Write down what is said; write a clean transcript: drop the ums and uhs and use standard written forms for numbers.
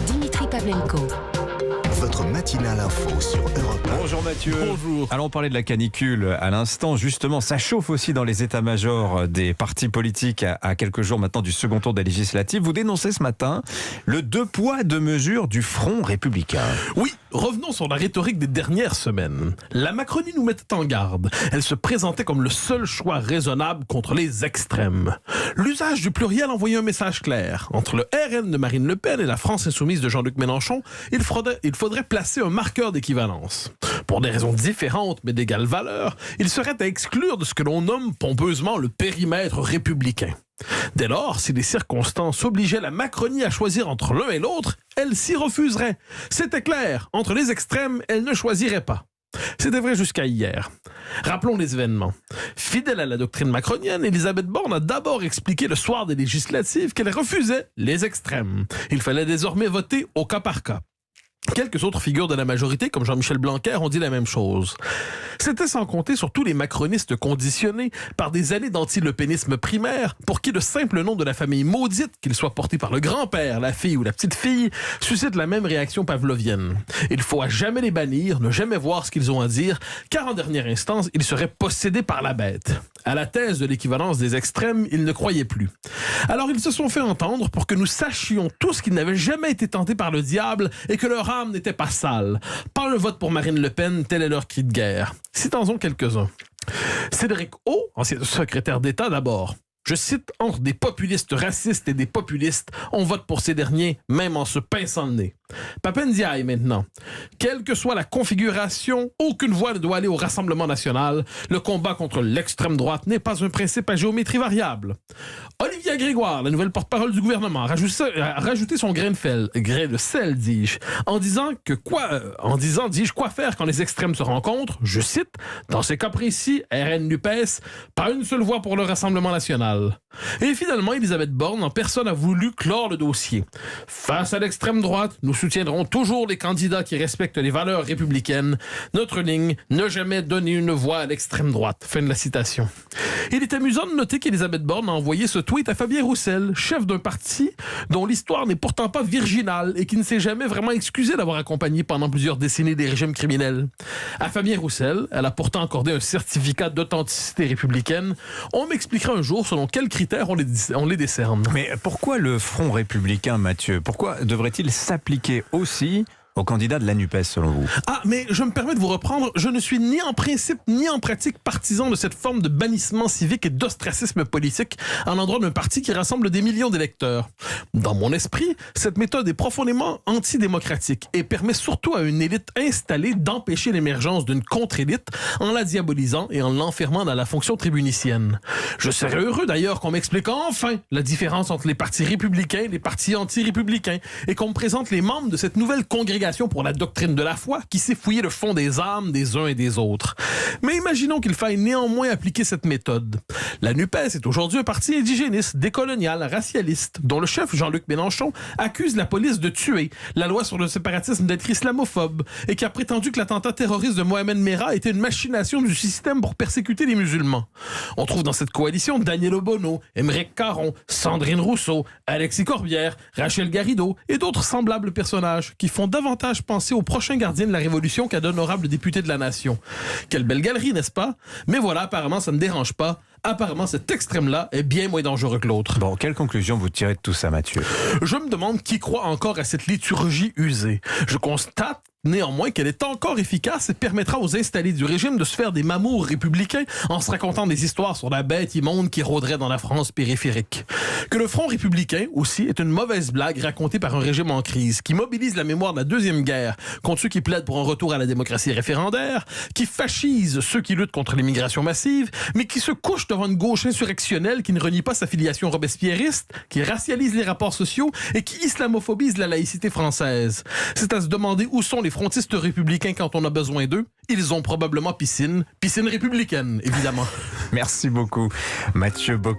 Dimitri Pavlenko. Votre matinale info sur Europe 1. Bonjour Mathieu. Bonjour. Alors on parlait de la canicule à l'instant. Justement, ça chauffe aussi dans les états-majors des partis politiques à quelques jours maintenant du second tour des législatives. Vous dénoncez ce matin le 2 poids 2 mesures du Front républicain. Oui, revenons sur la rhétorique des dernières semaines. La Macronie nous mettait en garde. Elle se présentait comme le seul choix raisonnable contre les extrêmes. L'usage du pluriel envoyait un message clair. Entre le RN de Marine Le Pen et la France insoumise de Jean-Luc Mélenchon, il faudrait placer un marqueur d'équivalence. Pour des raisons différentes mais d'égale valeur, il serait à exclure de ce que l'on nomme pompeusement le périmètre républicain. Dès lors, si les circonstances obligeaient la Macronie à choisir entre l'un et l'autre, elle s'y refuserait. C'était clair, entre les extrêmes, elle ne choisirait pas. C'était vrai jusqu'à hier. Rappelons les événements. Fidèle à la doctrine macronienne, Elisabeth Borne a d'abord expliqué le soir des législatives qu'elle refusait les extrêmes. Il fallait désormais voter au cas par cas. Quelques autres figures de la majorité, comme Jean-Michel Blanquer, ont dit la même chose. C'était sans compter sur tous les macronistes conditionnés par des années d'anti-lepénisme primaire, pour qui le simple nom de la famille maudite, qu'il soit porté par le grand-père, la fille ou la petite-fille, suscite la même réaction pavlovienne. Il faut à jamais les bannir, ne jamais voir ce qu'ils ont à dire, car en dernière instance, ils seraient possédés par la bête. À la thèse de l'équivalence des extrêmes, ils ne croyaient plus. Alors ils se sont fait entendre pour que nous sachions tous qu'ils n'avaient jamais été tentés par le diable et que leur âme n'était pas sale. Pas un vote pour Marine Le Pen, tel est leur cri de guerre. Citons-en quelques-uns. Cédric O, ancien secrétaire d'État d'abord. Je cite, entre des populistes racistes et des populistes, on vote pour ces derniers, même en se pinçant le nez. Pape Ndiaye maintenant. Quelle que soit la configuration, aucune voix ne doit aller au Rassemblement national. Le combat contre l'extrême droite n'est pas un principe à géométrie variable. Olivia Grégoire, la nouvelle porte-parole du gouvernement, a rajouté son grain de sel, dis-je, en disant, dis-je, quoi faire quand les extrêmes se rencontrent, je cite, dans ces cas précis, RN-NUPES, pas une seule voix pour le Rassemblement national. Et finalement, Elisabeth Borne en personne a voulu clore le dossier. Face à l'extrême droite, nous soutiendrons toujours les candidats qui respectent les valeurs républicaines. Notre ligne, ne jamais donner une voix à l'extrême droite. Fin de la citation. Il est amusant de noter qu'Elisabeth Borne a envoyé ce tweet à Fabien Roussel, chef d'un parti dont l'histoire n'est pourtant pas virginale et qui ne s'est jamais vraiment excusé d'avoir accompagné pendant plusieurs décennies des régimes criminels. À Fabien Roussel, elle a pourtant accordé un certificat d'authenticité républicaine. On m'expliquera un jour selon quels critères on les décerne. Mais pourquoi le Front républicain, Mathieu? Pourquoi devrait-il s'appliquer aussi aux candidats de la NUPES, selon vous? Ah, mais je me permets de vous reprendre. Je ne suis ni en principe ni en pratique partisan de cette forme de bannissement civique et d'ostracisme politique à l'endroit d'un parti qui rassemble des millions d'électeurs. Dans mon esprit, cette méthode est profondément antidémocratique et permet surtout à une élite installée d'empêcher l'émergence d'une contre-élite en la diabolisant et en l'enfermant dans la fonction tribunicienne. Je serais heureux d'ailleurs qu'on m'explique enfin la différence entre les partis républicains et les partis anti-républicains et qu'on me présente les membres de cette nouvelle congrégation pour la doctrine de la foi qui sait fouiller le fond des âmes des uns et des autres. Mais imaginons qu'il faille néanmoins appliquer cette méthode. La NUPES est aujourd'hui un parti indigéniste, décolonial, racialiste, dont le chef Jean-Luc Mélenchon accuse la police de tuer, la loi sur le séparatisme d'être islamophobe, et qui a prétendu que l'attentat terroriste de Mohamed Merah était une machination du système pour persécuter les musulmans. On trouve dans cette coalition Daniel Obono, Émeric Caron, Sandrine Rousseau, Alexis Corbière, Rachel Garrido et d'autres semblables personnages qui font davantage penser au prochain gardien de la Révolution qu'à d'honorables députés de la nation. Quelle belle galerie, n'est-ce pas? Mais voilà, apparemment, ça ne dérange pas. Apparemment, cet extrême-là est bien moins dangereux que l'autre. Bon, quelle conclusion vous tirez de tout ça, Mathieu? Je me demande qui croit encore à cette liturgie usée. Je constate néanmoins qu'elle est encore efficace et permettra aux installés du régime de se faire des mamours républicains en se racontant des histoires sur la bête immonde qui rôderait dans la France périphérique. Que le Front républicain, aussi, est une mauvaise blague racontée par un régime en crise qui mobilise la mémoire de la Deuxième Guerre contre ceux qui plaident pour un retour à la démocratie référendaire, qui fascise ceux qui luttent contre l'immigration massive, mais qui se couche devant une gauche insurrectionnelle qui ne renie pas sa filiation robespierriste, qui racialise les rapports sociaux et qui islamophobise la laïcité française. C'est à se demander où sont les frontistes républicains quand on a besoin d'eux. Ils ont probablement piscine républicaine, évidemment. Merci beaucoup, Mathieu Bocquet.